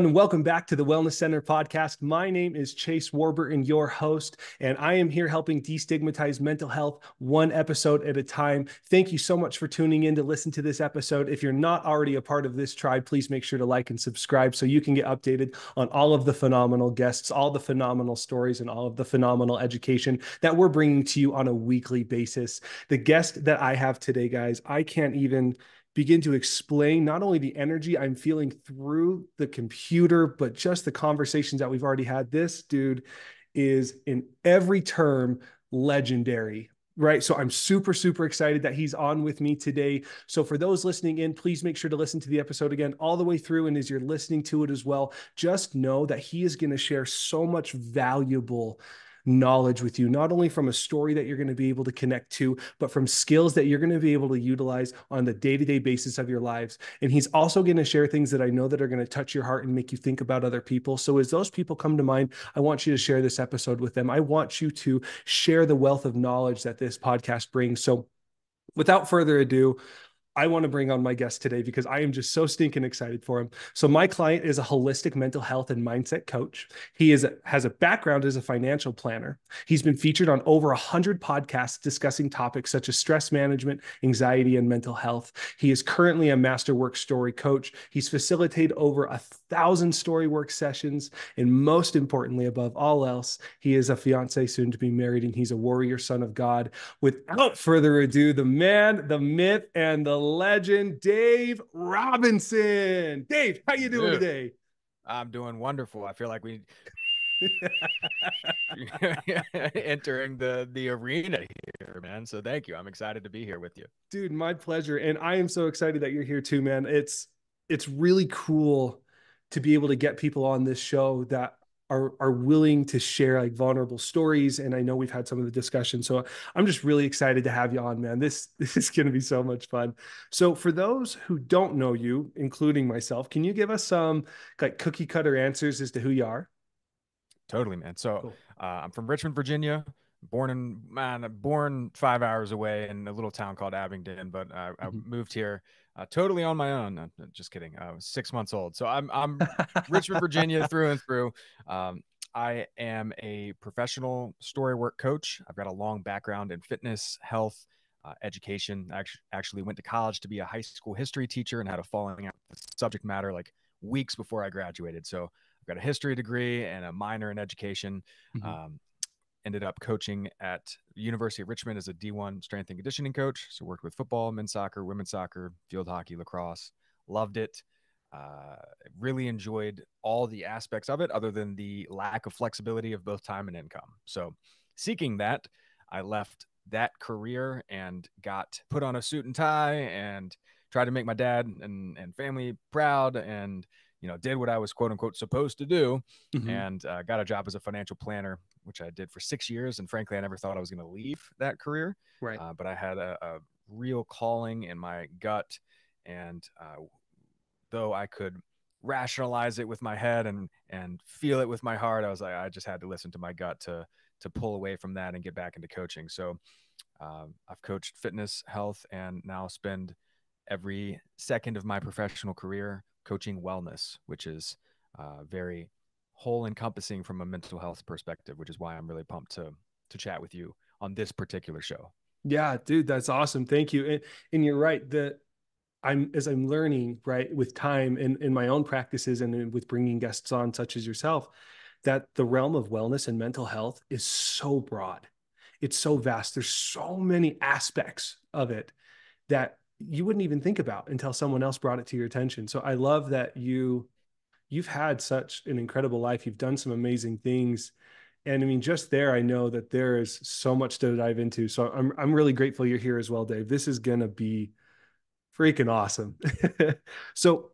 And welcome back to the Wellness Center podcast. My name is Chase Warburton, your host, and I am here helping destigmatize mental health one episode at a time. Thank you so much for tuning in to listen to this episode. If you're not already a part of this tribe, please make sure to like and subscribe so you can get updated on all of the phenomenal guests, all the phenomenal stories, and all of the phenomenal education that we're bringing to you on a weekly basis. The guest that I have today, guys, I can't even begin to explain not only the energy I'm feeling through the computer, but just the conversations that we've already had. This dude is in every term legendary. Right. So I'm super, super excited that he's on with me today. So for those listening in, please make sure to listen to the episode again all the way through. And as you're listening to it as well, just know that he is going to share so much valuable knowledge with you, not only from a story that you're going to be able to connect to, but from skills that you're going to be able to utilize on the day-to-day basis of your lives. And he's also going to share things that I know that are going to touch your heart and make you think about other people. So as those people come to mind, I want you to share this episode with them. I want you to share the wealth of knowledge that this podcast brings. So without further ado, I want to bring on my guest today because I am just so stinking excited for him. So my client is a holistic mental health and mindset coach. He has a background as a financial planner. He's been featured on over 100 podcasts discussing topics such as stress management, anxiety, and mental health. He is currently a masterwork story coach. He's facilitated over 1,000 story work sessions. And most importantly, above all else, he is a fiance, soon to be married, and he's a warrior son of God. Without further ado, the man, the myth, and the legend, Dave Robinson. Dave, how you doing Dude, today? I'm doing wonderful. I feel like we entering the arena here, man. So thank you. I'm excited to be here with you. Dude, my pleasure. And I am so excited that you're here too, man. It's really cool to be able to get people on this show that are willing to share like vulnerable stories. And I know we've had some of the discussion. So I'm just really excited to have you on, man. This is going to be so much fun. So for those who don't know you, including myself, can you give us some like cookie cutter answers as to who you are? Totally, man. So Cool. I'm from Richmond, Virginia. Born 5 hours away in a little town called Abingdon, but I Mhm. moved here totally on my own. Just kidding. I was 6 months old, so I'm Richmond, Virginia through and through. Um, I am a professional story work coach. I've got a long background in fitness, health, education. Actually went to college to be a high school history teacher and had a falling out with the subject matter like weeks before I graduated. So I've got a history degree and a minor in education. Mhm. Um, Ended up coaching at the University of Richmond as a D1 strength and conditioning coach. So worked with football, men's soccer, women's soccer, field hockey, lacrosse. Loved it. Really enjoyed all the aspects of it, other than the lack of flexibility of both time and income. So seeking that, I left that career and got put on a suit and tie and tried to make my dad and family proud, and did what I was quote unquote supposed to do, Mhm. and got a job as a financial planner, which I did for 6 years. And frankly, I never thought I was going to leave that career. Right. But I had a real calling in my gut. And though I could rationalize it with my head and feel it with my heart, I was like, I just had to listen to my gut to pull away from that and get back into coaching. So I've coached fitness, health, and now spend every second of my professional career coaching wellness, which is very whole encompassing from a mental health perspective, which is why I'm really pumped to chat with you on this particular show. Yeah, dude, that's awesome. Thank you. And you're right. I'm learning, right, with time and in my own practices and with bringing guests on such as yourself, that the realm of wellness and mental health is so broad. It's so vast. There's so many aspects of it that you wouldn't even think about until someone else brought it to your attention. So I love that you've had such an incredible life. You've done some amazing things. And I mean, just there, I know that there is so much to dive into. So I'm really grateful you're here as well, Dave. This is gonna be freaking awesome. So,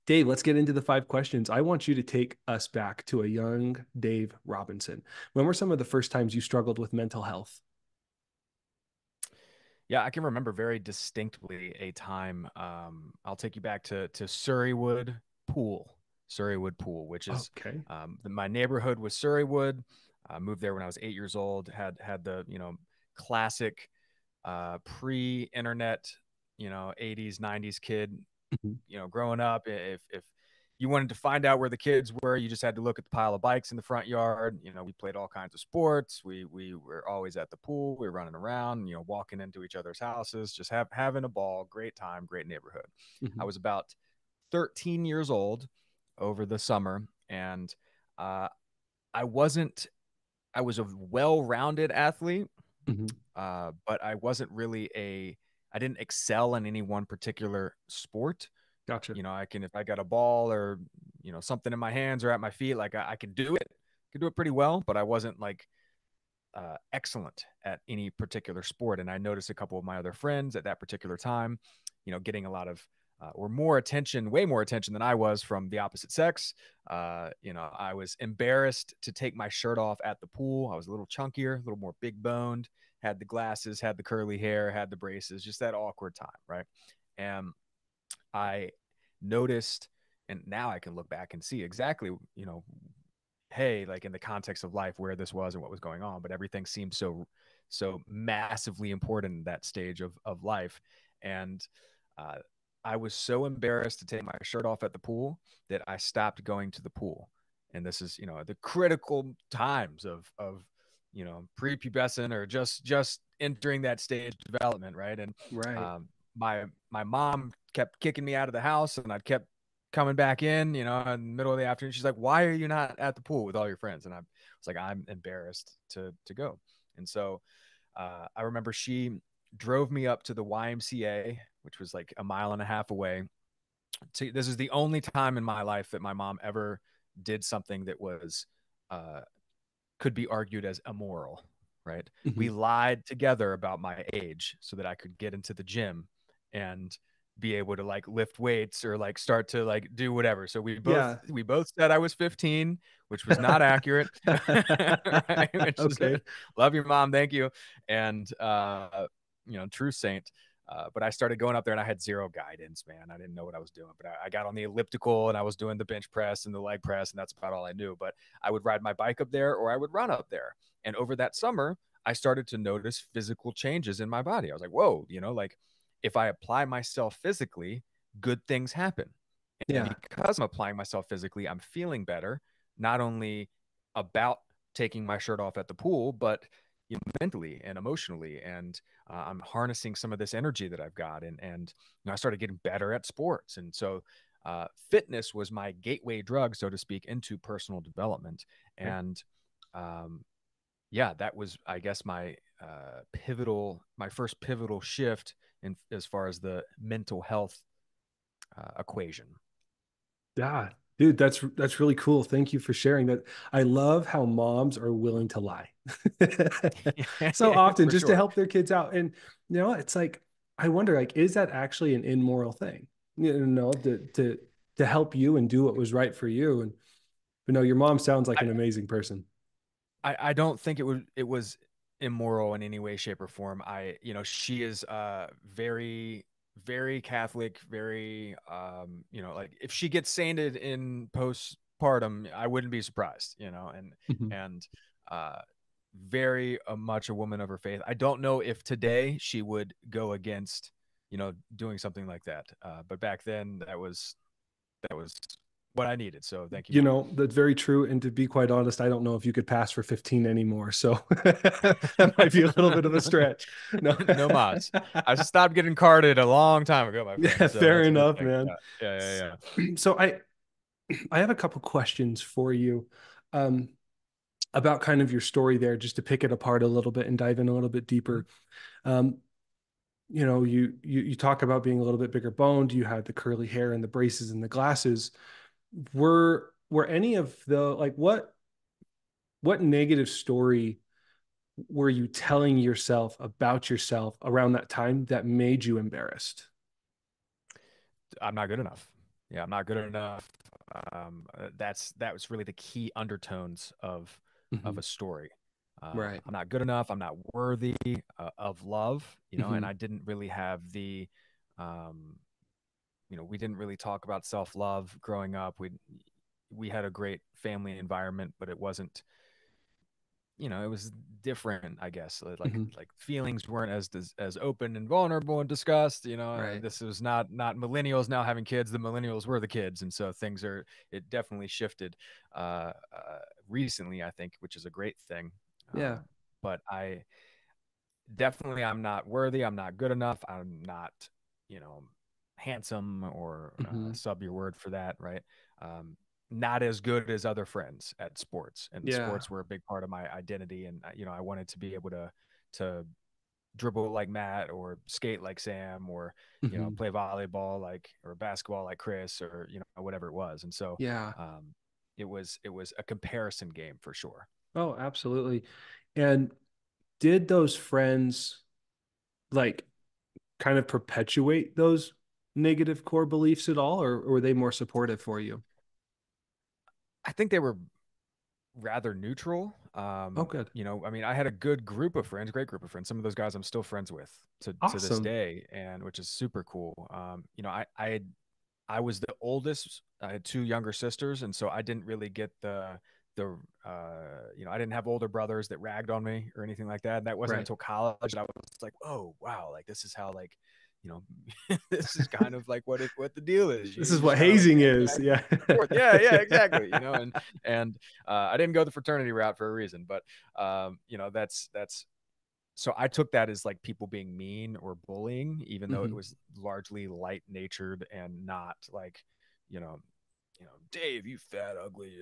Dave, let's get into the 5 questions. I want you to take us back to a young Dave Robinson. When were some of the first times you struggled with mental health? Yeah, I can remember very distinctly a time. I'll take you back to Surreywood Pool, which is Okay. my neighborhood was Surreywood. I moved there when I was 8 years old. Had the classic pre-internet 80s 90s kid Mhm. growing up. If you wanted to find out where the kids were, you just had to look at the pile of bikes in the front yard. You know, we played all kinds of sports. We were always at the pool. We were running around, you know, walking into each other's houses, just having a ball, great time, great neighborhood. I Mhm. was about 13 years old over the summer, and uh, I wasn't. I was a well-rounded athlete, Mhm. but I wasn't really a. I didn't excel in any one particular sport. Gotcha. You know, I can, if I got a ball or, you know, something in my hands or at my feet, like I could do it, could do it pretty well, but I wasn't like excellent at any particular sport. And I noticed a couple of my other friends at that particular time, you know, getting a lot of or more attention, way more attention than I was from the opposite sex. You know, I was embarrassed to take my shirt off at the pool. I was a little chunkier, a little more big boned, had the glasses, had the curly hair, had the braces, just that awkward time, right? And I noticed, and now I can look back and see exactly, you know, hey, like in the context of life where this was and what was going on, but everything seemed so massively important in that stage of life. And uh, I was so embarrassed to take my shirt off at the pool that I stopped going to the pool. And this is, you know, the critical times of you know, prepubescent or just entering that stage of development, right? And Right. my mom kept kicking me out of the house, and I kept coming back in, you know, in the middle of the afternoon. She's like, "Why are you not at the pool with all your friends?" And I was like, "I'm embarrassed to go." And so I remember she drove me up to the YMCA, which was like a mile and a half away. This is the only time in my life that my mom ever did something that was uh, could be argued as immoral, right? We Mhm. lied together about my age so that I could get into the gym and be able to like lift weights or like start to like do whatever. So Yeah. we both said I was 15, which was not accurate. Right? Which is Okay. love your mom, thank you. And you know, true saint. But I started going up there and I had zero guidance, man. I didn't know what I was doing, but I got on the elliptical and I was doing the bench press and the leg press, and that's about all I knew. But I would ride my bike up there or I would run up there. And over that summer, I started to notice physical changes in my body. I was like, whoa, you know, like if I apply myself physically, good things happen. And Yeah. because I'm applying myself physically, I'm feeling better, not only about taking my shirt off at the pool, but you know, mentally and emotionally. And I'm harnessing some of this energy that I've got. And you know, I started getting better at sports. And so fitness was my gateway drug, so to speak, into personal development. Okay. And yeah, that was, I guess, my first pivotal shift in as far as the mental health equation. Yeah, dude, that's really cool. Thank you for sharing that. I love how moms are willing to lie so often For just to sure. help their kids out. And you know, it's like I wonder, like, is that actually an immoral thing? You know, to help you and do what was right for you. And but no, your mom sounds like I, an amazing person. I don't think it was immoral in any way, shape, or form. You know, she is very, very Catholic, very you know, like if she gets sainted in postpartum, I wouldn't be surprised, you know, Mhm. and uh very much a woman of her faith. I don't know if today she would go against, you know, doing something like that. But back then that was what I needed. So thank you, You mom. know, that's very true. And to be quite honest, I don't know if you could pass for 15 anymore. So that might be a little bit of a stretch. No. No mods. I stopped getting carded a long time ago, my Yeah, friend. So fair that's a good enough, thing. man. Yeah, yeah, yeah, So I have a couple questions for you um, about kind of your story there, just to pick it apart a little bit and dive in a little bit yeah. deeper. Um, you know, you talk about being a little bit bigger boned. You had the curly hair and the braces and the glasses. Were any of the like what negative story were you telling yourself about yourself around that time that made you embarrassed? I'm not good enough. Yeah, I'm not good enough. That was really the key undertones of Hmm. a story. Right. I'm not good enough. I'm not worthy of love, you know, and Hmm. I didn't really have um, you know, we didn't really talk about self love growing up. We had a great family environment, but it wasn't, you know, it was different, I guess. Hmm. Like feelings weren't as open and vulnerable and discussed. Right. This was not millennials now having kids. The millennials were the kids, and so things are it definitely shifted recently, I think, which is a great thing. Yeah. But I definitely I'm not worthy. I'm not good enough. I'm not, you know, handsome or Hmm. sub your word for that, right? Um, not as good as other friends at sports, and Yeah. sports were a big part of my identity. And I wanted to be able to dribble like Matt or skate like Sam or Hmm. play volleyball like or basketball like Chris or whatever it was. And so Yeah. um, it was a comparison game for sure. Oh, absolutely. And did those friends like kind of perpetuate those negative core beliefs at all, or were they more supportive for you? I think they were rather neutral. Oh, good. I mean, I had a good group of friends, great group of friends. Some of those guys I'm still friends with to this Awesome. day, and which is super cool. I was the oldest. I had two younger sisters, and so I didn't really get the I didn't have older brothers that ragged on me or anything like that. And that wasn't Right. until college that I was like, oh wow, like this is how you this is kind of like what the deal is. This You is what just kind of like hazing hang is. back Yeah. and forth. Yeah, yeah, exactly. And I didn't go the fraternity route for a reason, but that's so I took that as like people being mean or bullying, even though it Hmm. was largely light natured and not like, you know, Dave, you fat, ugly.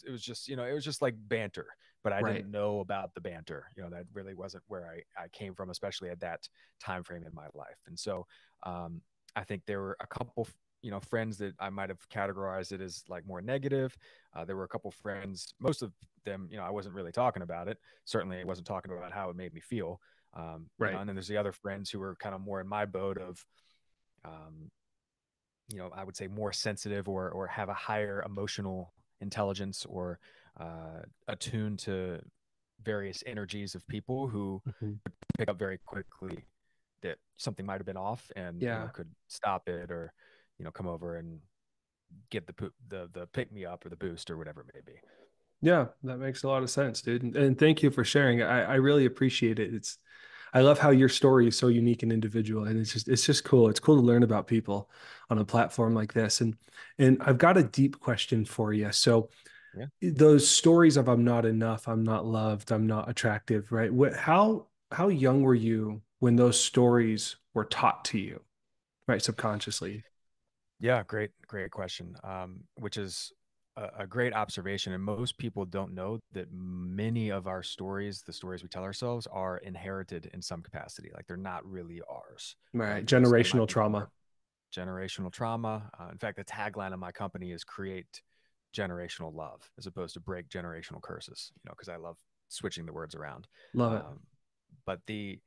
It was just, it was just like banter, but I Right. didn't know about the banter. That really wasn't where I came from, especially at that time frame in my life. And so, um, I think there were a couple, friends that I might have categorized it as like more negative. There were a couple friends, most of them, I wasn't really talking about it. Certainly, I wasn't talking about how it made me feel. Right. And then there's the other friends who were kind of more in my boat of, um, I would say more sensitive or have a higher emotional intelligence or attuned to various energies of people who Hmm. pick up very quickly that something might have been off and Yeah. could stop it or come over and get the pick me up or the boost or whatever it may be. Yeah, that makes a lot of sense, dude. And thank you for sharing. I really appreciate it. I love how your story is so unique and individual, and it's just cool. It's cool to learn about people on a platform like this. And I've got a deep question for you. So Yeah. those stories of I'm not enough, I'm not loved, I'm not attractive, right? How young were you when those stories were taught to you, right? Subconsciously. Yeah, great question. Which is a great observation, and most people don't know that many of our stories, the stories we tell ourselves, are inherited in some capacity. Like they're not really ours, Right. right? They might Generational be trauma. more generational trauma. In fact, the tagline of my company is "Create generational love," as opposed to "Break generational curses." Because I love switching the words around. Love it. Um, but the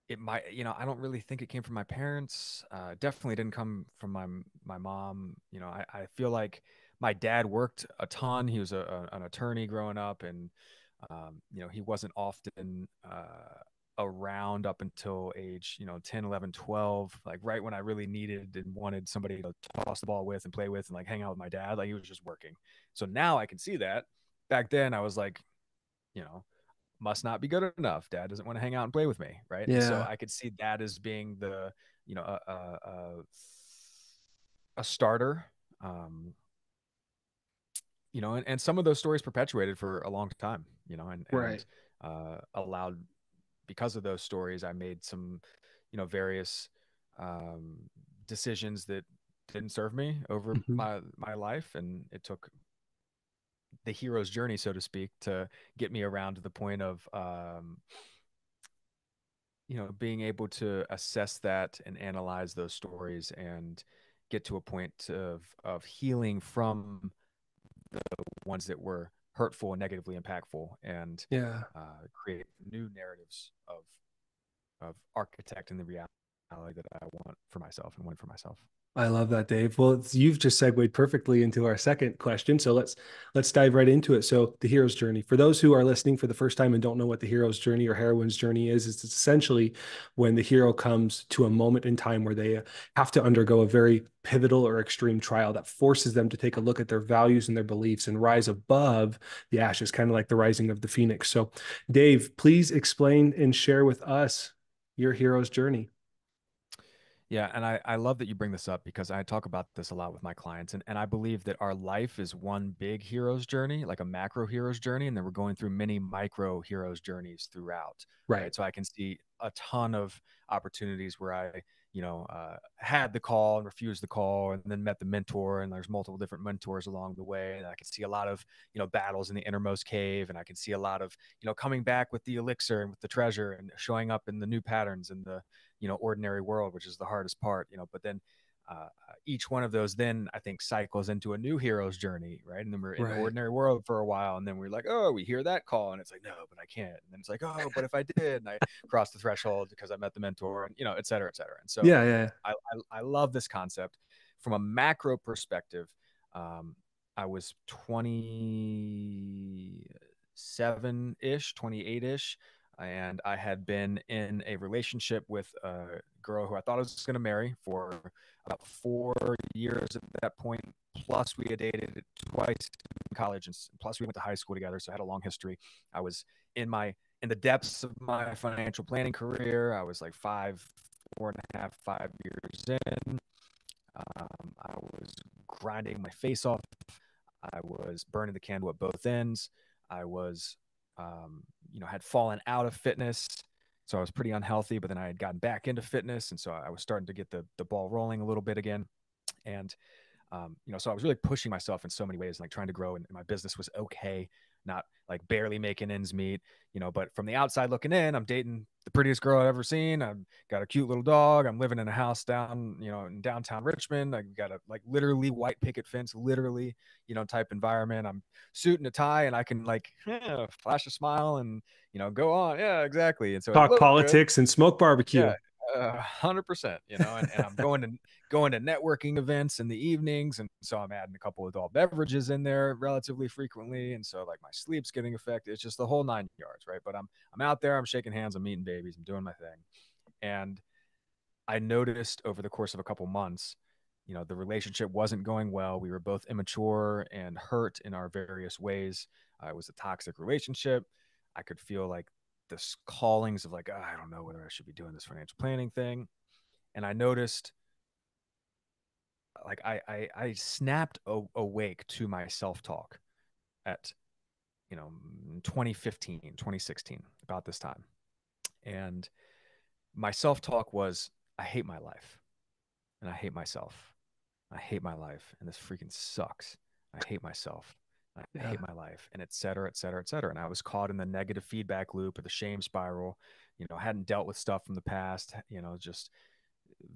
it might I don't really think it came from my parents. Definitely didn't come from my mom. I feel like my dad worked a ton. He was an attorney growing up, and he wasn't often around up until age 10, 11, 12, like right when I really needed and wanted somebody to toss the ball with and play with and like hang out with my dad. Like he was just working. So now I can see that. Back then I was like, you know must not be good enough. Dad doesn't want to hang out and play with me, right? And so Yeah. I could see that as being the, you know, a starter. Um, and some of those stories perpetuated for a long time, and Right. allowed because of those stories, I made some, various um, decisions that didn't serve me over Hmm. my life, and it took the hero's journey, so to speak, to get me around to the point of being able to assess that and analyze those stories and get to a point of healing from the ones that were hurtful and negatively impactful, and Yeah. create new narratives of architecting the reality. that I want for myself and want for myself. I love that, Dave. Well, you've just segued perfectly into our second question. So let's dive right into it. So the hero's journey. For those who are listening for the first time and don't know what the hero's journey or heroine's journey is, it's essentially when the hero comes to a moment in time where they have to undergo a very pivotal or extreme trial that forces them to take a look at their values and their beliefs and rise above the ashes, kind of like the rising of the phoenix. So, Dave, please explain and share with us your hero's journey. Yeah, and I love that you bring this up because I talk about this a lot with my clients. And I believe that our life is one big hero's journey, like a macro hero's journey. And then we're going through many micro hero's journeys throughout, Right. right? So I can see a ton of opportunities where I, had the call and refused the call and then met the mentor. And there's multiple different mentors along the way. And I can see a lot of, battles in the innermost cave. And I can see a lot of, coming back with the elixir and with the treasure and showing up in the new patterns and the, ordinary world, which is the hardest part, but then each one of those then I think cycles into a new hero's journey, right? And then we're in the Right. ordinary world for a while, and then we're like, oh, we hear that call, and it's like, no, but I can't. And then it's like, oh, but if I did, and I crossed the threshold because I met the mentor, and et cetera, et cetera. And so Yeah, yeah. I love this concept from a macro perspective. I was 27 ish, 28 ish, and I had been in a relationship with a girl who I thought I was going to marry for about 4 years at that point. Plus, we had dated twice in college, and plus we went to high school together, so I had a long history. I was in the depths of my financial planning career. I was like 4.5, 5 years in. I was grinding my face off. I was burning the candle at both ends. I was, had fallen out of fitness. So I was pretty unhealthy, but then I had gotten back into fitness. And so I was starting to get the ball rolling a little bit again. And so I was really pushing myself in so many ways, like trying to grow, and my business was okay, not like barely making ends meet, but from the outside looking in, I'm dating the prettiest girl I've ever seen. I've got a cute little dog. I'm living in a house down, in downtown Richmond. I've got a like literally white picket fence, literally, type environment. I'm suit and a tie, and I can like flash a smile and, go on. Yeah, exactly. And so it Talk looked good. politics and smoke Yeah, barbecue. 100%, and I'm going to networking events in the evenings, and so I'm adding a couple of adult beverages in there relatively frequently, and so like my sleep's getting affected. It's just the whole 9 yards, right? But I'm out there, I'm shaking hands, I'm meeting babies, I'm doing my thing. And I noticed over the course of a couple months, the relationship wasn't going well. We were both immature and hurt in our various ways. It was a toxic relationship. I could feel like the callings of like, oh, I don't know whether I should be doing this financial planning thing. And I noticed like I snapped awake to my self-talk at, 2015, 2016, about this time. And my self-talk was, I hate my life and I hate myself. I hate my life and this freaking sucks. I hate myself. I Yeah. hate my life, and et cetera, et cetera, et cetera. And I was caught in the negative feedback loop or the shame spiral. I hadn't dealt with stuff from the past, just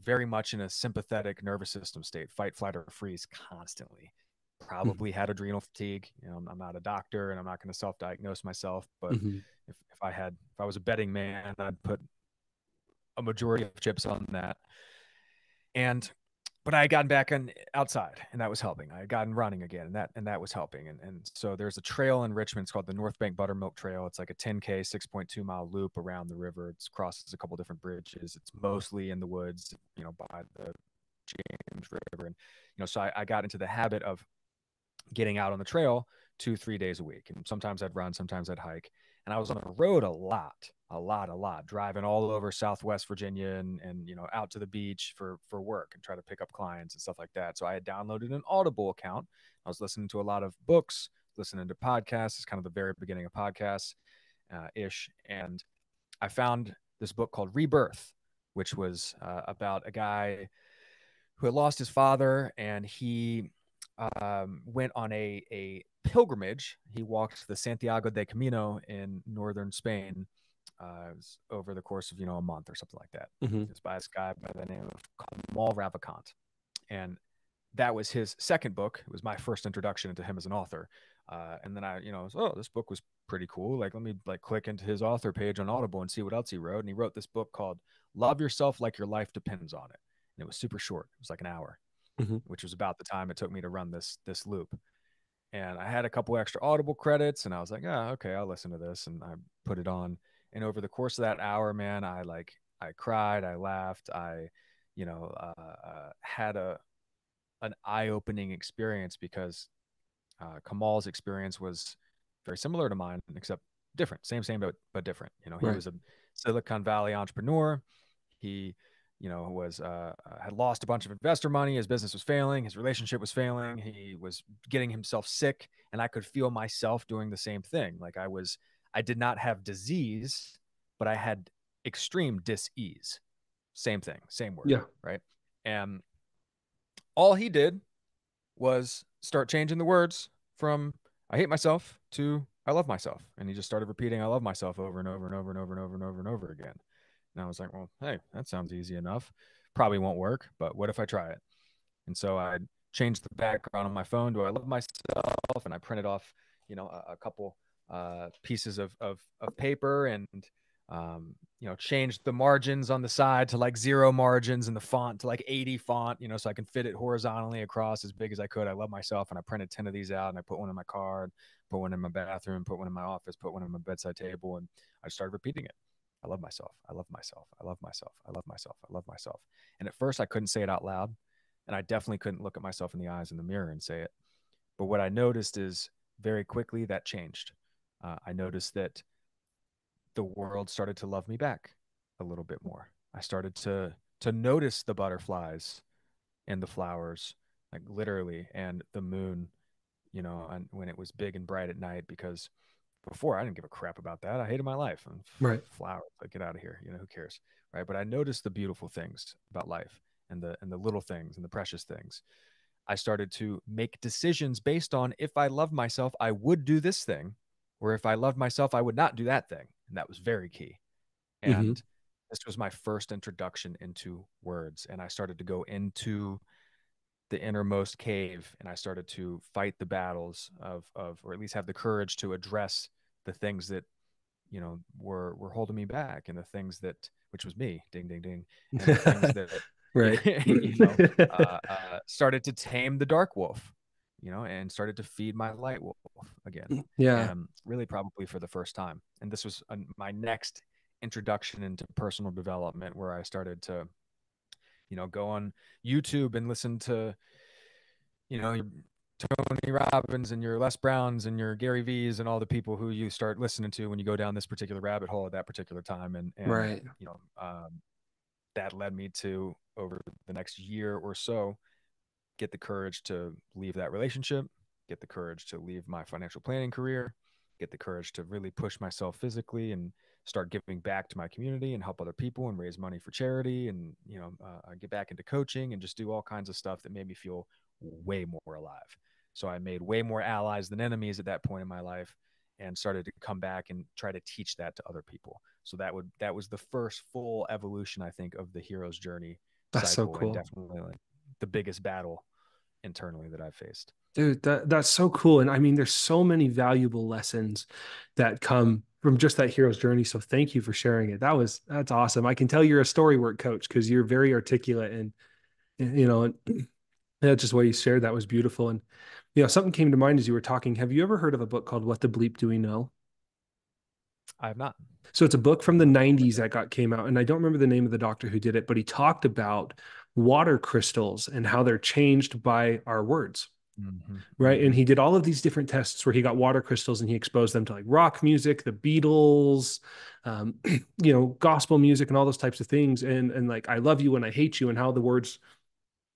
very much in a sympathetic nervous system state, fight, flight, or freeze constantly. Mhm. Probably had adrenal fatigue. I'm not a doctor and I'm not going to self-diagnose myself, but Mhm. if I was a betting man, I'd put a majority of chips on that. And but I had gotten back on outside, and that was helping. I had gotten running again, and that was helping. And so there's a trail in Richmond. It's called the North Bank Buttermilk Trail. It's like a 10K, 6.2 mile loop around the river. It crosses a couple different bridges. It's mostly in the woods, by the James River. And so I got into the habit of getting out on the trail 2-3 days a week. And sometimes I'd run, sometimes I'd hike. And I was on the road a lot, driving all over Southwest Virginia and out to the beach for work and try to pick up clients and stuff like that. So I had downloaded an Audible account. I was listening to a lot of books, listening to podcasts. It's kind of the very beginning of podcasts ish. And I found this book called Rebirth, which was about a guy who had lost his father, and he went on a pilgrimage. He walked the Santiago de Camino in northern Spain over the course of a month or something like that. Mhm. It's by this guy by the name of Kamal Ravikant, and that was his second book. It was my first introduction into him as an author. And then I, was, oh, this book was pretty cool. Like, let me like click into his author page on Audible and see what else he wrote. And he wrote this book called Love Yourself Like Your Life Depends on It. And it was super short. It was like an hour, Mhm. which was about the time it took me to run this loop. And I had a couple extra Audible credits, and I was like, oh, okay, I'll listen to this. And I put it on. And over the course of that hour, man, I cried, I laughed, I, had an eye-opening experience because Kamal's experience was very similar to mine, except different. Same, but different. He Right. was a Silicon Valley entrepreneur. He, was had lost a bunch of investor money. His business was failing. His relationship was failing. He was getting himself sick, and I could feel myself doing the same thing. Like I did not have disease, but I had extreme dis-ease. Same thing, same word, Yeah. right? And all he did was start changing the words from I hate myself to I love myself. And he just started repeating I love myself over and over and over and over and over and over and over again. And I was like, well, hey, that sounds easy enough. Probably won't work, but what if I try it? And so I changed the background on my phone to I love myself, and I printed off, a couple pieces of paper, and changed the margins on the side to like 0 margins and the font to like 80 font, so I can fit it horizontally across as big as I could. I love myself, and I printed 10 of these out, and I put one in my car, and put one in my bathroom, put one in my office, put one on my bedside table, and I started repeating it. I love myself. I love myself. I love myself. I love myself. I love myself. And at first I couldn't say it out loud, and I definitely couldn't look at myself in the eyes in the mirror and say it. But what I noticed is very quickly that changed. I noticed that the world started to love me back a little bit more. I started to notice the butterflies and the flowers, like literally, and the moon, and when it was big and bright at night, because before I didn't give a crap about that. I hated my life. And Right. flowers, like get out of here. Who cares, right? But I noticed the beautiful things about life, and the little things and the precious things. I started to make decisions based on if I loved myself, I would do this thing, or if I loved myself, I would not do that thing. And that was very key. Hmm. And this was my first introduction into words. And I started to go into the innermost cave, and I started to fight the battles or at least have the courage to address the things that, were holding me back, and the things that, which was me, ding, ding, ding. And the things that, Right. started to tame the dark wolf, and started to feed my light wolf again. Yeah. And really probably for the first time. And this was my next introduction into personal development, where I started to, go on YouTube and listen to, your Tony Robbins and your Les Browns and your Gary V's and all the people who you start listening to when you go down this particular rabbit hole at that particular time. And Right. that led me to, over the next year or so, get the courage to leave that relationship, get the courage to leave my financial planning career, get the courage to really push myself physically and start giving back to my community and help other people and raise money for charity, and get back into coaching and just do all kinds of stuff that made me feel way more alive. So I made way more allies than enemies at that point in my life, and started to come back and try to teach that to other people. So that was the first full evolution, I think, of the hero's journey That's so cycle, and cool. definitely like the biggest battle internally that I've faced. Dude, that's so cool. And I mean, there's so many valuable lessons that come from just that hero's journey. So thank you for sharing it. That's awesome. I can tell you're a story work coach because you're very articulate, and that's just what you shared. That was beautiful. And something came to mind as you were talking. Have you ever heard of a book called What the Bleep Do We Know? I have not. So it's a book I'm from the gonna have to look 90s at that came out, and I don't remember the name of the doctor who did it, but he talked about water crystals and how they're changed by our words. it. Mm-hmm, Right. And mm-hmm. he did all of these different tests where he got water crystals and he exposed them to like rock music, the Beatles, um, gospel music and all those types of things. And like, I love you and I hate you, and how the words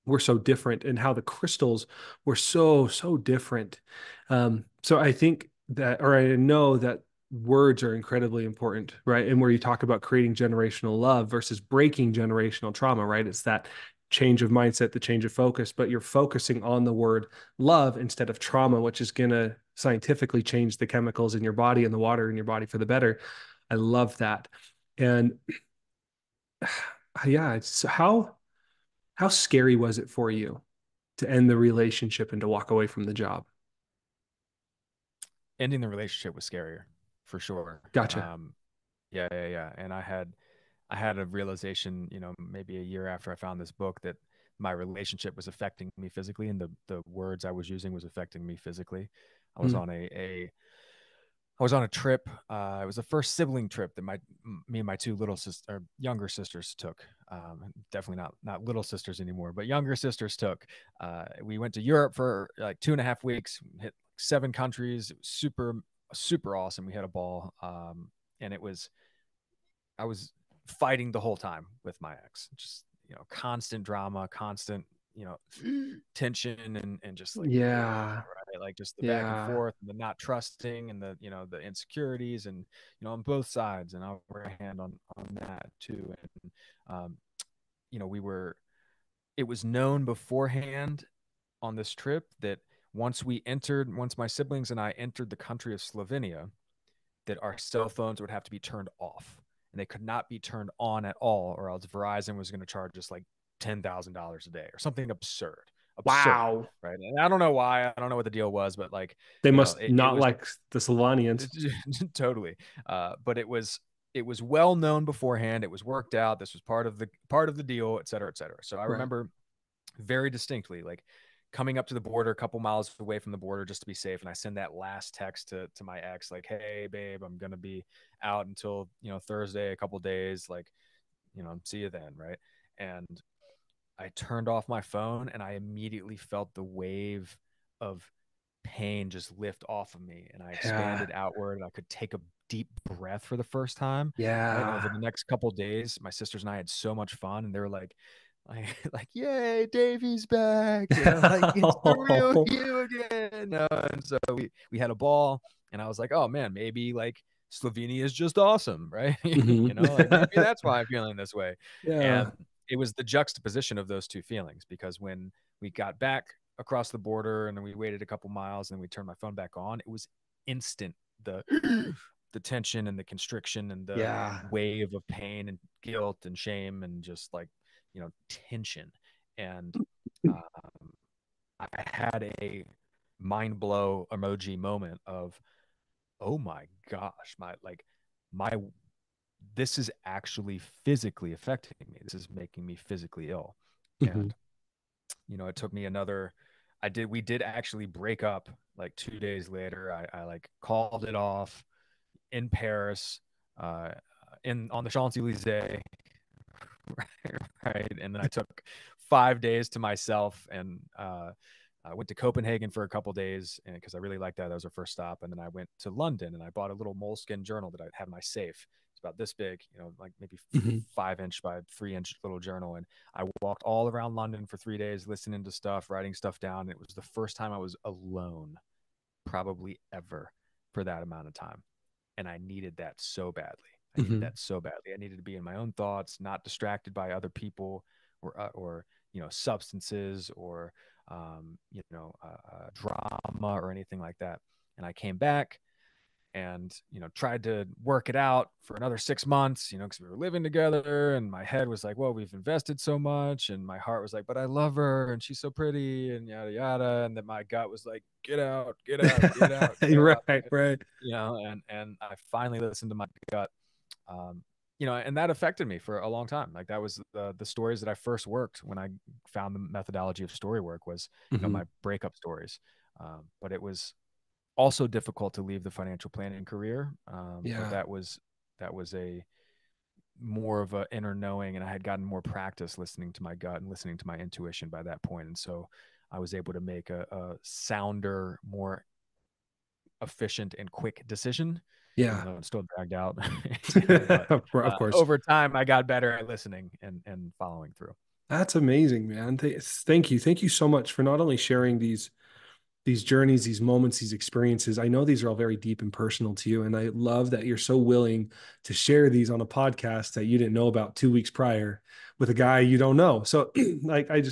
were so different and how the crystals were so, so different. So I think that, or I know that words are incredibly important, right? And where you talk about creating generational love versus breaking generational trauma, right? It's that change of mindset, the change of focus, but you're focusing on the word love instead of trauma, which is going to scientifically change the chemicals in your body and the water in your body for the better. I love that. And yeah, it's how scary was it for you to end the relationship and to walk away from the job? ending the relationship was scarier for sure. Gotcha. Yeah. And I had a realization, maybe a year after I found this book, that my relationship was affecting me physically, and the words I was using was affecting me physically. I was Mm. on I was on a trip. It was the first sibling trip that me and my two little sister, younger sisters took. Definitely not little sisters anymore, but younger sisters took. We went to Europe for like 2.5 weeks, hit 7 countries. It was super awesome. We had a ball, and I was fighting the whole time with my ex. Just constant drama, constant you know tension, and just like Yeah. right, like just the back and Yeah. forth, and the not trusting, and the insecurities, and on both sides. And I'll wear a hand on that too. And we were it was known beforehand on this trip that once my siblings and I entered the country of Slovenia, that our cell phones would have to be turned off, and they could not be turned on at all, or else Verizon was going to charge us like $10,000 a day or something absurd, Wow. right? And I don't know why, I don't know what the deal was, but like, They must it not was like the Solanians. totally. But it was well known beforehand. It was worked out. This was part of the deal, et cetera, et cetera. So I Right. remember very distinctly, like coming up to the border, a couple miles away from the border, just to be safe. And I send that last text to my ex, like, "Hey, babe, I'm gonna be out until Thursday, a couple days. Like, see you then, right?" And I turned off my phone, and I immediately felt the wave of pain just lift off of me, and I Yeah. expanded outward, and I could take a deep breath for the first time, right? And over Yeah. the next couple days, my sisters and I had so much fun, and they were like, "Yay, Davey's back!" Like it's the real you again. And so we had a ball, and I was like, "Oh man, maybe like Slovenia is just awesome, right?" Mhm. Like maybe that's why I'm feeling this way. Yeah. And it was the juxtaposition of those two feelings, because when we got back across the border and then we waited a couple miles and we turned my phone back on, it was instant. The the tension and the constriction and the Yeah. wave of pain and guilt and shame and just like tension. And um, I had a mind blow emoji moment of, oh my gosh, my this is actually physically affecting me. This is making me physically ill. Mhm. And it took me another we did actually break up like 2 days later. I like called it off in Paris, uh in on the Champs-Elysees. Right. And then I took 5 days to myself, and I went to Copenhagen for a couple days, and because I really liked that. That was our first stop. And then I went to London, and I bought a little moleskin journal that I had in my safe. It's about this big, like maybe Mhm. 5 inch by 3 inch little journal. And I walked all around London for 3 days, listening to stuff, writing stuff down. It was the first time I was alone, probably ever, for that amount of time. And I needed that so badly. I needed Mhm. that so badly. I needed to be in my own thoughts, not distracted by other people, or substances, or drama or anything like that. And I came back and tried to work it out for another 6 months, because we were living together, and my head was like, well, we've invested so much, and my heart was like, but I love her and she's so pretty, and yada yada. And then my gut was like, get out, get out, get out, get out. Right. Right. And I finally listened to my gut. um and that affected me for a long time. Like that was the stories that I first worked when I found the methodology of story work, was Mhm. my breakup stories. But it was also difficult to leave the financial planning career. But Yeah. that was a more of a inner knowing, and I had gotten more practice listening to my gut and listening to my intuition by that point. And so I was able to make a sounder, more efficient and quick decision, even Yeah. though it's still dragged out. But Of course. over time, I got better at listening and following through. That's amazing, man. Thank you. Thank you so much for not only sharing these journeys, these moments, these experiences. I know these are all very deep and personal to you. And I love that you're so willing to share these on a podcast that you didn't know about 2 weeks prior with a guy you don't know. So like, I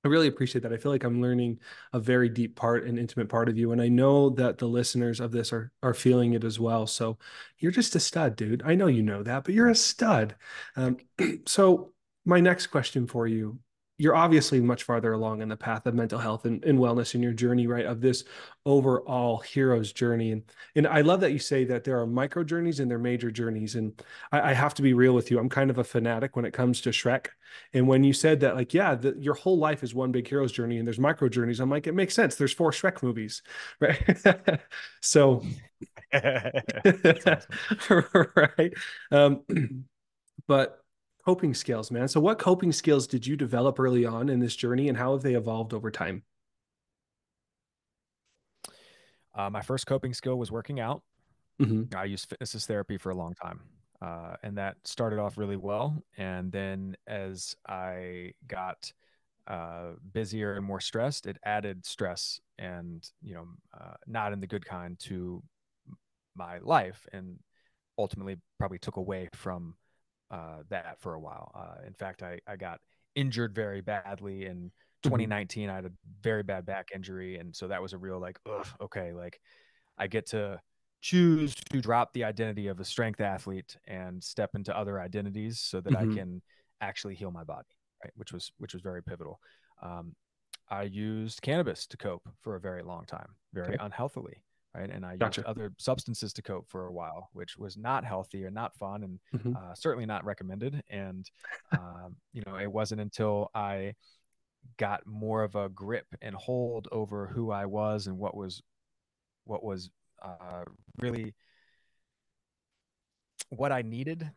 really appreciate that. I feel like I'm learning a very deep part and intimate part of you. And I know that the listeners of this are feeling it as well. So you're just a stud, dude. I know you know that, but you're a stud. Um, Like, so my next question for you, you're obviously much farther along in the path of mental health and wellness in your journey, right? Of this overall hero's journey. And I love that you say that there are micro journeys and there are major journeys. And I have to be real with you. I'm kind of a fanatic when it comes to Shrek. And when you said that, like, yeah, your whole life is one big hero's journey and there's micro journeys, I'm like, it makes sense. There's four Shrek movies, right? So, That's awesome. right. Um, but coping skills, man. So what coping skills did you develop early on in this journey and how have they evolved over time? My first coping skill was working out. Hmm. I used fitness as therapy for a long time. And that started off really well. And then as I got busier and more stressed, it added stress and, not in the good kind to my life, and ultimately probably took away from that for a while. In fact, I got injured very badly in Hmm. 2019. I had a very bad back injury. And so that was a real like, ugh, okay, like I get to choose to drop the identity of a strength athlete and step into other identities so that I Hmm. can actually heal my body, right? Which was very pivotal. Um, I used cannabis to cope for a very long time, very Okay. unhealthily, right? And I used Gotcha. other substances to cope for a while, which was not healthy or not fun, and Hmm. certainly not recommended. And it wasn't until I got more of a grip and hold over who I was and what was uh, really what I needed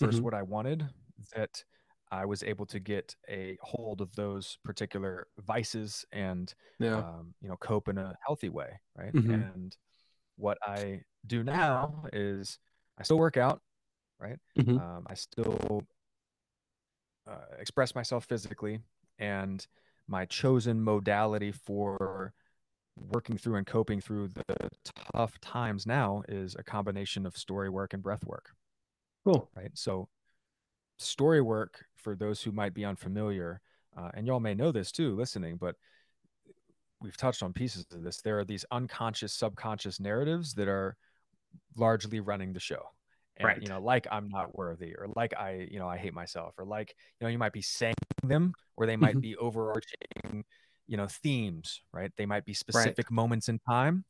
versus Hmm. what I wanted, that I was able to get a hold of those particular vices and Yeah. cope in a healthy way, right? Hmm. And what I do now is I still work out, right? Hmm. I still express myself physically, and my chosen modality for working through and coping through the tough times now is a combination of story work and breath work, Cool. right? So story work, for those who might be unfamiliar, and y'all may know this too listening, but we've touched on pieces of this. There are these unconscious, subconscious narratives that are largely running the show. And, Right. like I'm not worthy, or like I hate myself, or like, you might be saying them, or they might Hmm. be overarching, themes, right? They might be Right. specific moments in time,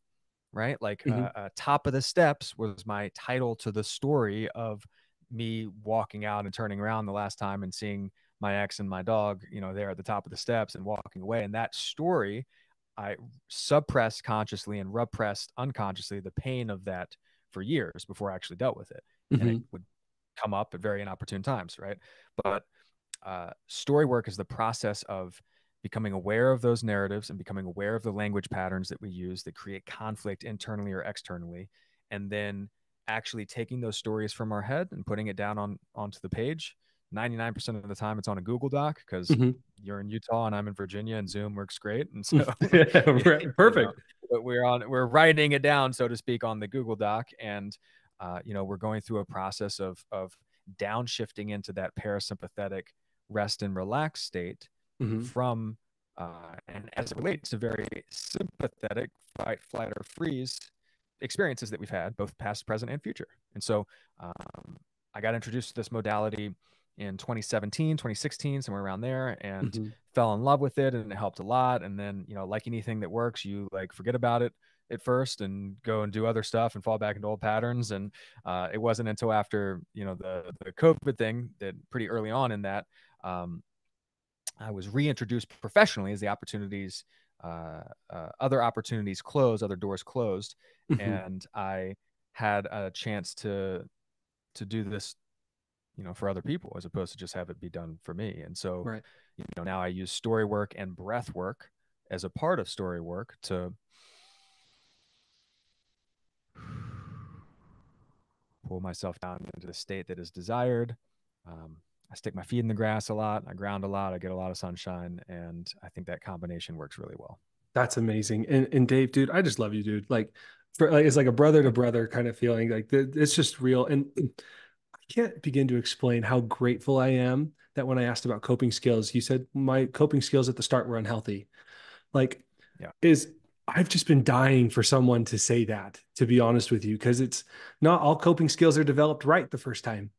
right? Like Hmm. Top of the Steps was my title to the story of me walking out and turning around the last time and seeing my ex and my dog, there at the top of the steps and walking away. And that story, I suppressed consciously and repressed unconsciously the pain of that for years before I actually dealt with it. And it Hmm. would come up at very inopportune times, right? But story work is the process of becoming aware of those narratives and becoming aware of the language patterns that we use that create conflict internally or externally, and then actually taking those stories from our head and putting it down onto the page. 99% of the time it's on a Google Doc, because Hmm. you're in Utah and I'm in Virginia and Zoom works great. And so you know Perfect. but we're writing it down, so to speak, on the Google Doc. And we're going through a process of downshifting into that parasympathetic rest and relax state Hmm. from and as it relates to very sympathetic fight, flight, or freeze experiences that we've had, both past, present, and future. And so I got introduced to this modality in 2017, 2016, somewhere around there, and Hmm. fell in love with it, and it helped a lot. And then, like anything that works, you like forget about it at first and go and do other stuff and fall back into old patterns. And it wasn't until after, the COVID thing, that pretty early on in that, um, I was reintroduced professionally as the other opportunities closed, other doors closed, Hmm. and I had a chance to do this, for other people, as opposed to just have it be done for me. And so, Right. now I use story work and breath work as a part of story work to pull myself down into the state that is desired. I stick my feet in the grass a lot. I ground a lot. I get a lot of sunshine, and I think that combination works really well. That's amazing. And Dave, dude, I just love you, dude. Like, for like, it's like a brother to Thank you. brother kind of feeling. Like, it's just real. And I can't begin to explain how grateful I am that when I asked about coping skills, you said my coping skills at the start were unhealthy. Like, Yeah, is I've just been dying for someone to say that, to be honest with you, because it's not all coping skills are developed right the first time,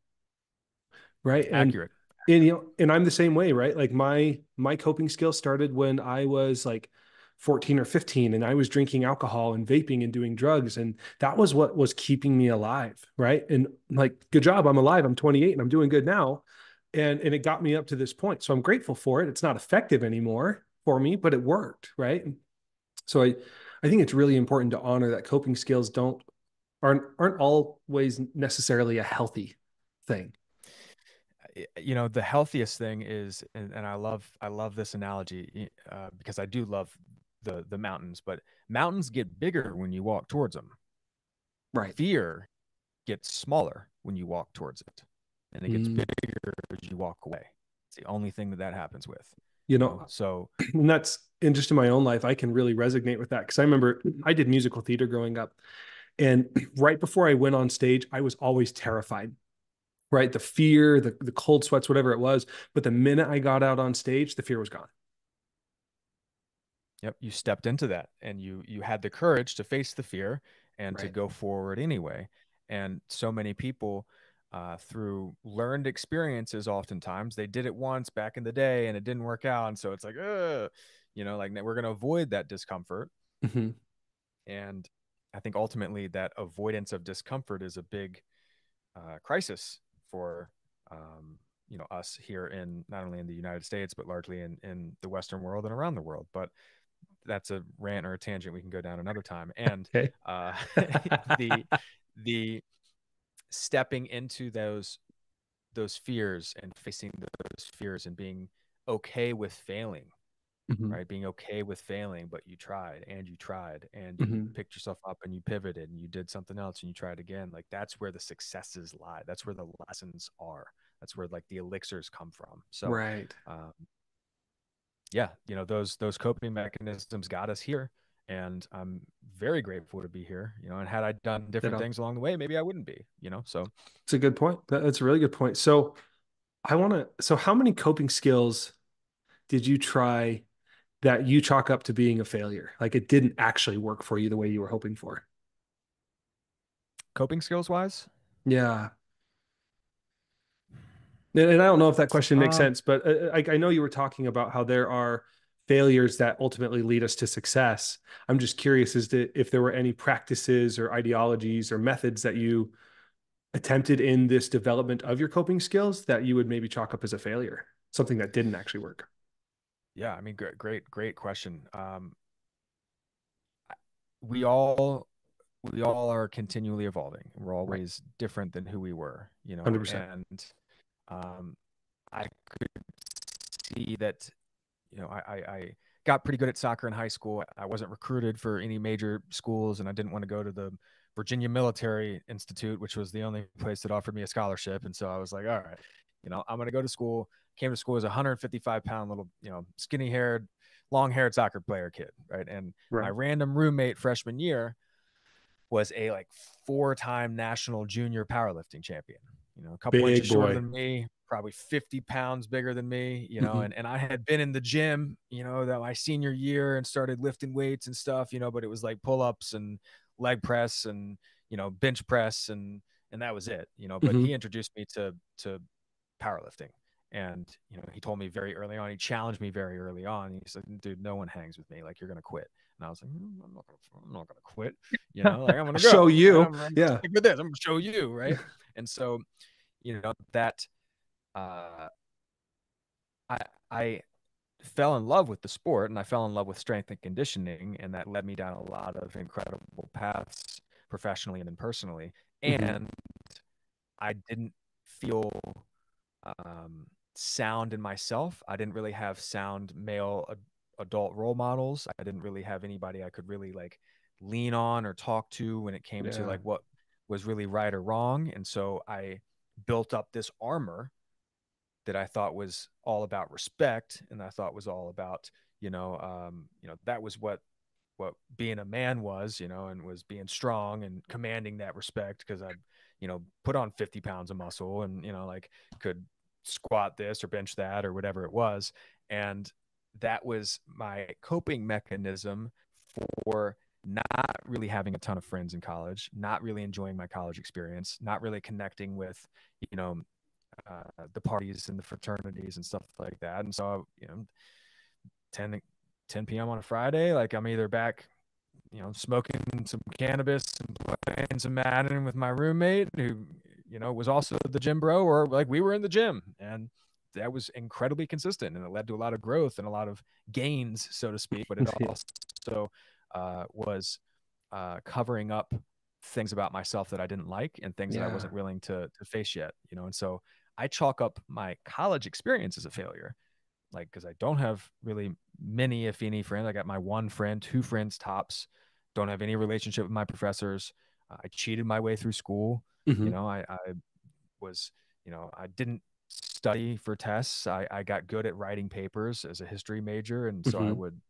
right? And accurate. And and I'm the same way, right? Like my coping skills started when I was like 14 or 15 and I was drinking alcohol and vaping and doing drugs, and that was what was keeping me alive, right? And like, good job, I'm alive. I'm 28 and I'm doing good now. And it got me up to this point. So I'm grateful for it. It's not effective anymore for me, but it worked, right? So I think it's really important to honor that coping skills aren't always necessarily a healthy thing. The healthiest thing is, and I love this analogy, because I do love the mountains, but mountains get bigger when you walk towards them. Right. Fear gets smaller when you walk towards it, and it gets Mm. bigger as you walk away. It's the only thing that happens with, You you know. know, So and that's, and just in my own life, I can really resonate with that because I remember I did musical theater growing up. And right before I went on stage, I was always terrified, right? The fear, the cold sweats, whatever it was. But the minute I got out on stage, the fear was gone. yep, you stepped into that, and you had the courage to face the fear and to Right. go forward anyway. And so many people, through learned experiences, oftentimes they did it once back in the day and it didn't work out, and so it's like, like we're going to avoid that discomfort. Mm-hmm. And I think ultimately that avoidance of discomfort is a big crisis for us here in not only in the United States but largely in the Western world and around the world. But that's a rant or a tangent we can go down another time. And Okay. uh, the the stepping into those fears and facing those fears and being okay with failing, Mm-hmm. right? Being okay with failing, but you tried and you Mm-hmm. picked yourself up and you pivoted and you did something else and you tried again. Like that's where the successes lie. That's where the lessons are. That's where like the elixirs come from. So, Right. um, yeah, those coping mechanisms got us here, and I'm very grateful to be here. And had I done That different things along the way, maybe I wouldn't be. So That's a good point. That's a really good point. So so how many coping skills did you try that you chalk up to being a failure? Like it didn't actually work for you the way you were hoping for? coping skills wise, Yeah. And I don't know if that question makes um, sense, but I know you were talking about how there are failures that ultimately lead us to success. I'm just curious as to if there were any practices or ideologies or methods that you attempted in this development of your coping skills that you would maybe chalk up as a failure, something that didn't actually work. yeah, I mean, great question. We all we all are continually evolving. We're Right. always different than who we were, 100%. and um, I could see that. I got pretty good at soccer in high school. I wasn't recruited for any major schools, and I didn't want to go to the Virginia Military Institute, which was the only place that offered me a scholarship. And so I was like, all right, I'm going to go to school. Came to school as a 155-pound little, skinny haired, long haired soccer player kid. Right. And my Right. random roommate freshman year was a like 4-time national junior powerlifting champion, a couple inches Big shorter boy. than me, probably 50 pounds bigger than me, Hmm. and I had been in the gym, that my senior year and started lifting weights and stuff, but it was like pull-ups and leg press and, bench press and that was it, but Hmm. he introduced me to powerlifting. And he told me very early on, he challenged me very early on. He said, dude, no one hangs with me, like you're gonna quit. And I was like, I'm not gonna quit, like I'm gonna Show go, right? you. I'm gonna Yeah. stick with this, I'm gonna show you, right? And so that uh i I fell in love with the sport, and I fell in love with strength and conditioning, and that led me down a lot of incredible paths professionally and then personally. Hmm. And I didn't feel sound in myself. I didn't really have sound male adult role models. I didn't really have anybody I could really like lean on or talk to when it came to Yeah. like what was really right or wrong. And so I built up this armor that I thought was all about respect, and I thought was all about, that was what being a man was, and was being strong and commanding that respect because I, put on 50 pounds of muscle and, like could squat this or bench that or whatever it was. And that was my coping mechanism for not really having a ton of friends in college, not really enjoying my college experience, not really connecting with, you know, the parties and the fraternities and stuff like that. And so, 10, 10 p.m. on a Friday, like I'm either back, smoking some cannabis and playing some Madden with my roommate who, was also the gym bro, or like we were in the gym. And that was incredibly consistent, and it led to a lot of growth and a lot of gains, so to speak. But it also was covering up things about myself that I didn't like and things that I Yeah. wasn't willing to face yet, And so I chalk up my college experience as a failure, like, because I don't have really many, if any, friends. I got my one friend, two friends tops. Don't have any relationship with my professors. I cheated my way through school. Hmm. I was, I didn't study for tests. I got good at writing papers as a history major, and so I Hmm. would,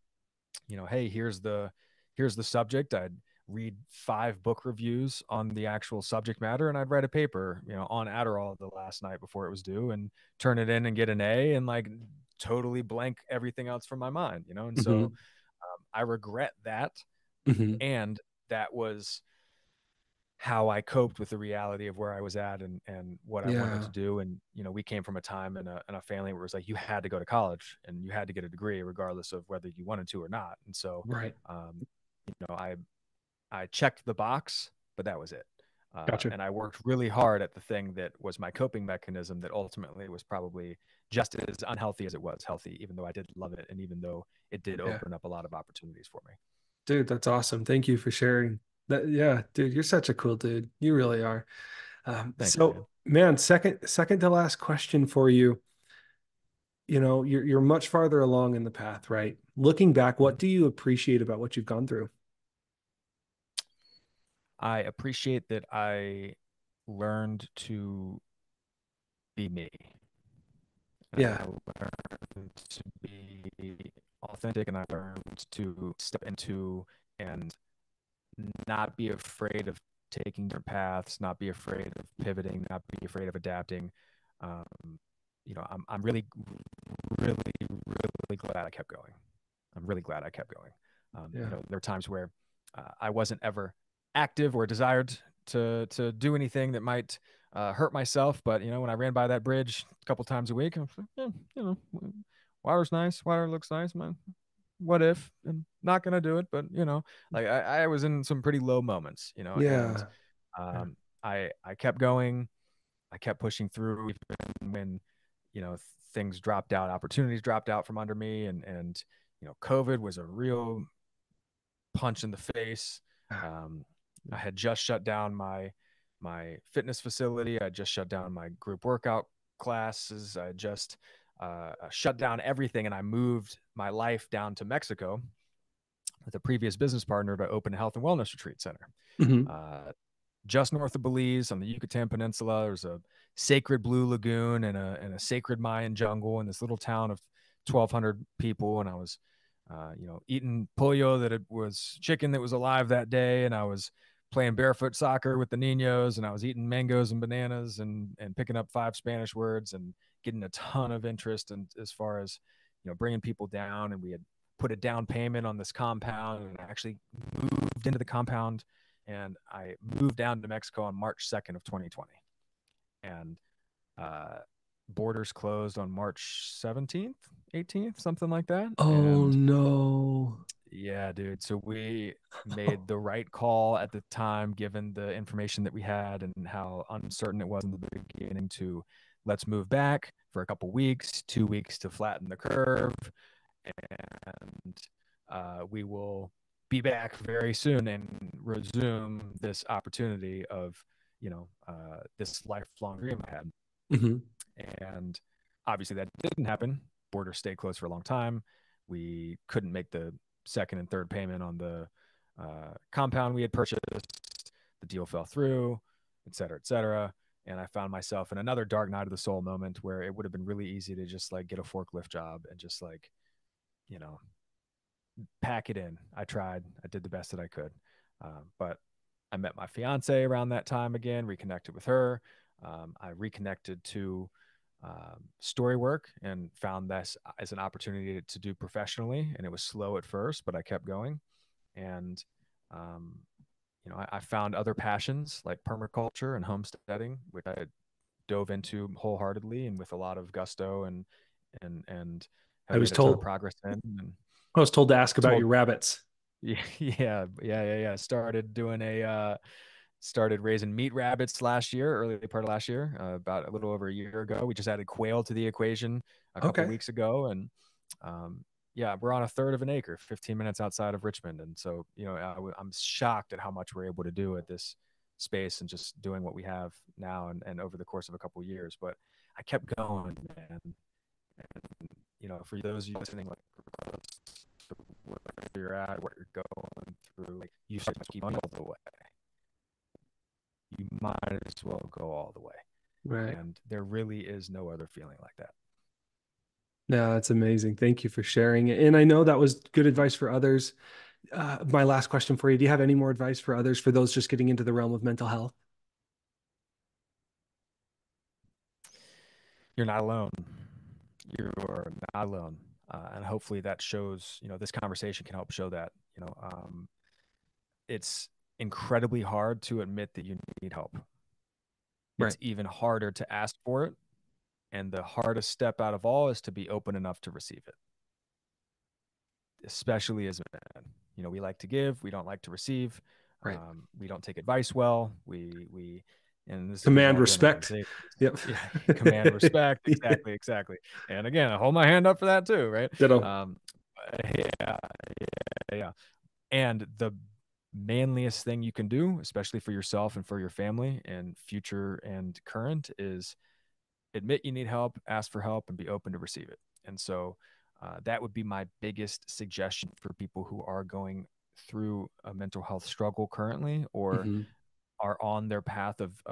hey, here's the subject. I'd read 5 book reviews on the actual subject matter, and I'd write a paper, on Adderall the last night before it was due, and turn it in and get an A, and like totally blank everything else from my mind, And so Hmm. I regret that, Hmm. and that was how I coped with the reality of where I was at, and what I wanted Yeah. to do. And, we came from a time in a family where it was like you had to go to college and you had to get a degree regardless of whether you wanted to or not. And so, Right. um, I checked the box, but that was it. Gotcha. And I worked really hard at the thing that was my coping mechanism that ultimately was probably just as unhealthy as it was healthy, even though I did love it. And even though it did Yeah. open up a lot of opportunities for me. Dude, that's awesome. Thank you for sharing that. Yeah, dude, you're such a cool dude. You really are. Thank you, man. So man, second to last question for you. You're much farther along in the path, right? Looking back, what Mhm. do you appreciate about what you've gone through? I appreciate that I learned to be me. And Yeah. I learned to be authentic, and I learned to step into and not be afraid of taking different paths, not be afraid of pivoting, not be afraid of adapting. Um, I'm really, really, really glad I kept going. I'm really glad I kept going. Yeah. There were times where I wasn't ever active or desired to do anything that might hurt myself. But when I ran by that bridge a couple times a week, I was like, yeah, water's nice, water looks nice, man. What if? I'm not gonna do it, but like I was in some pretty low moments, and Yeah. Yeah. um, I kept going. I kept pushing through even when, you know, things dropped out, opportunities dropped out from under me, and COVID was a real punch in the face. Um, I had just shut down my fitness facility. I just shut down my group workout classes. I just shut down everything, and I moved my life down to Mexico with a previous business partner to open a health and wellness retreat center. Hmm. Uh, just north of Belize on the Yucatan Peninsula. There's a sacred blue lagoon and a sacred Mayan jungle in this little town of 1,200 people. And I was, eating pollo that it was chicken that was alive that day. And I was playing barefoot soccer with the Ninos, and I was eating mangoes and bananas and picking up 5 Spanish words and getting a ton of interest and as far as, bringing people down. And we had put a down payment on this compound and actually moved into the compound, and I moved down to Mexico on March 2nd of 2020, and uh, borders closed on March 17th, 18th, something like that. Oh And no. yeah, dude. So we made the right call at the time, given the information that we had and how uncertain it was in the beginning. To let's move back for a couple weeks, 2 weeks to flatten the curve, and we will be back very soon and resume this opportunity of this lifelong dream I had. Hmm. And obviously that didn't happen. Borders stayed closed for a long time. We couldn't make the second and third payment on the compound we had purchased. The deal fell through, et cetera, et cetera. And I found myself in another dark night of the soul moment where it would have been really easy to just like get a forklift job and just like, you know, pack it in. I tried. I did the best that I could. But I met my fiance around that time again, reconnected with her. I reconnected to story work and found this as an opportunity to do professionally. And it was slow at first, but I kept going. And, I found other passions like permaculture and homesteading, which I dove into wholeheartedly and with a lot of gusto, and I have was made a ton of told progress in. And I was told to ask about told your rabbits. yeah. Started doing started raising meat rabbits last year, early part of last year, about a little over a year ago. We just added quail to the equation a couple Okay. weeks ago, and yeah, we're on a third of an acre, 15 minutes outside of Richmond, and so I'm shocked at how much we're able to do at this space and just doing what we have now and over the course of a couple of years. But I kept going, man. And for those of you listening, like regardless of where you're at, what you're going through, like you should keep going all the way. You might as well go all the way. Right. And there really is no other feeling like that. No, that's amazing. Thank you for sharing it. And I know that was good advice for others. My last question for you, do you have any more advice for others, for those just getting into the realm of mental health? You're not alone. You're not alone. And hopefully that shows, this conversation can help show that, it's incredibly hard to admit that you need help. Right. It's even harder to ask for it. And the hardest step out of all is to be open enough to receive it, especially as men. We like to give, we don't like to receive. Right. We don't take advice well. And this goes Command all generally respect. say, Yep. yeah, command respect. Yeah. Exactly. And again, I hold my hand up for that too, right? Ditto. Um, yeah, yeah. And the manliest thing you can do, especially for yourself and for your family and future and current, is admit you need help, ask for help, and be open to receive it. And so that would be my biggest suggestion for people who are going through a mental health struggle currently, or Hmm. are on their path of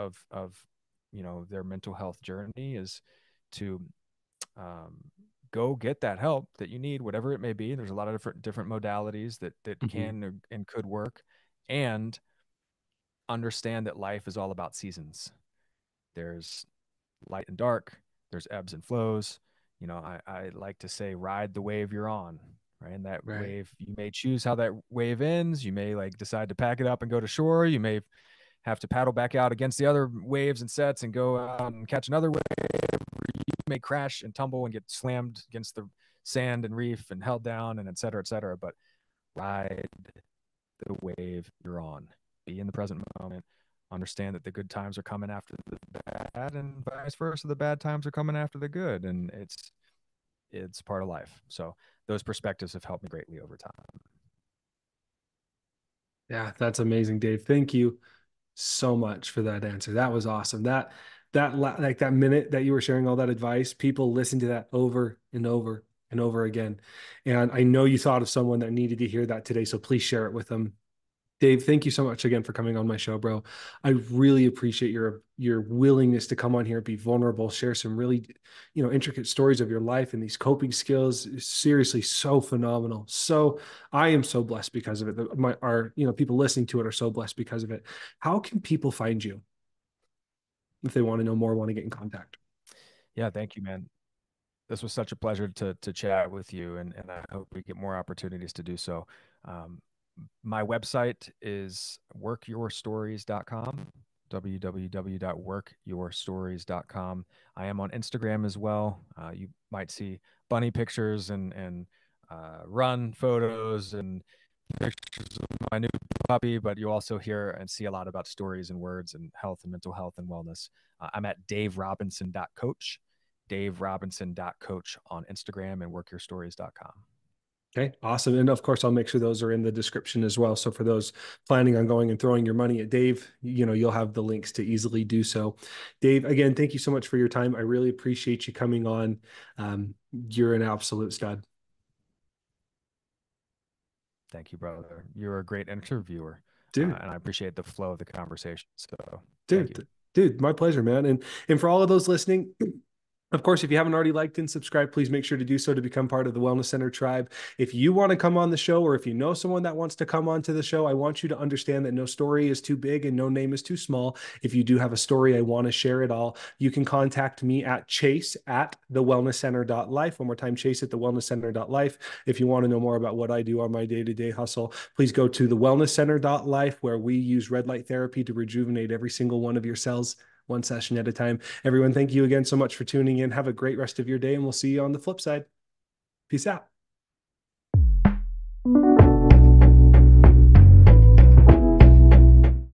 their mental health journey, is to um, go get that help that you need, whatever it may be. There's a lot of different modalities that Hmm. can and could work, and understand that life is all about seasons. There's light and dark, there's ebbs and flows. I like to say, ride the wave you're on, right? And that Right. wave, you may choose how that wave ends. You may like decide to pack it up and go to shore. You may have to paddle back out against the other waves and sets and go out and catch another wave. You may crash and tumble and get slammed against the sand and reef and held down, and et cetera, et cetera. But ride the wave you're on. Be in the present moment. Understand that the good times are coming after the bad, and vice versa. The bad times are coming after the good, and it's part of life. So those perspectives have helped me greatly over time. Yeah, that's amazing, Dave. Thank you so much for that answer. That was awesome. Like that minute that you were sharing all that advice, people listen to that over and over and over again. And I know you thought of someone that needed to hear that today, so please share it with them. Dave, thank you so much again for coming on my show, bro. I really appreciate your willingness to come on here, be vulnerable, share some really, intricate stories of your life and these coping skills. Seriously, so phenomenal. So I am so blessed because of it. People listening to it are so blessed because of it. How can people find you if they want to know more, want to get in contact? Yeah, thank you, man. This was such a pleasure to chat with you, and I hope we get more opportunities to do so. Um, my website is workyourstories.com, www.workyourstories.com. I am on Instagram as well. You might see bunny pictures and run photos and pictures of my new puppy, but you also hear and see a lot about stories and words and health and mental health and wellness. I'm at daverobinson.coach, daverobinson.coach on Instagram, and workyourstories.com. Okay, awesome. And of course, I'll make sure those are in the description as well. So for those planning on going and throwing your money at Dave, you'll have the links to easily do so. Dave, again, thank you so much for your time. I really appreciate you coming on. You're an absolute stud. Thank you, brother. You're a great interviewer, Dude, and I appreciate the flow of the conversation. So thank you. dude, my pleasure, man. And for all of those listening, of course, if you haven't already liked and subscribed, please make sure to do so to become part of the Wellness Center tribe. If you want to come on the show, or if you know someone that wants to come onto the show, I want you to understand that no story is too big and no name is too small. If you do have a story, I want to share it all. You can contact me at chase@thewellnesscenter.life. One more time, chase@thewellnesscenter.life. If you want to know more about what I do on my day-to-day hustle, please go to thewellnesscenter.life, where we use red light therapy to rejuvenate every single one of your cells. one session at a time. Everyone, thank you again so much for tuning in. Have a great rest of your day, and we'll see you on the flip side. Peace out.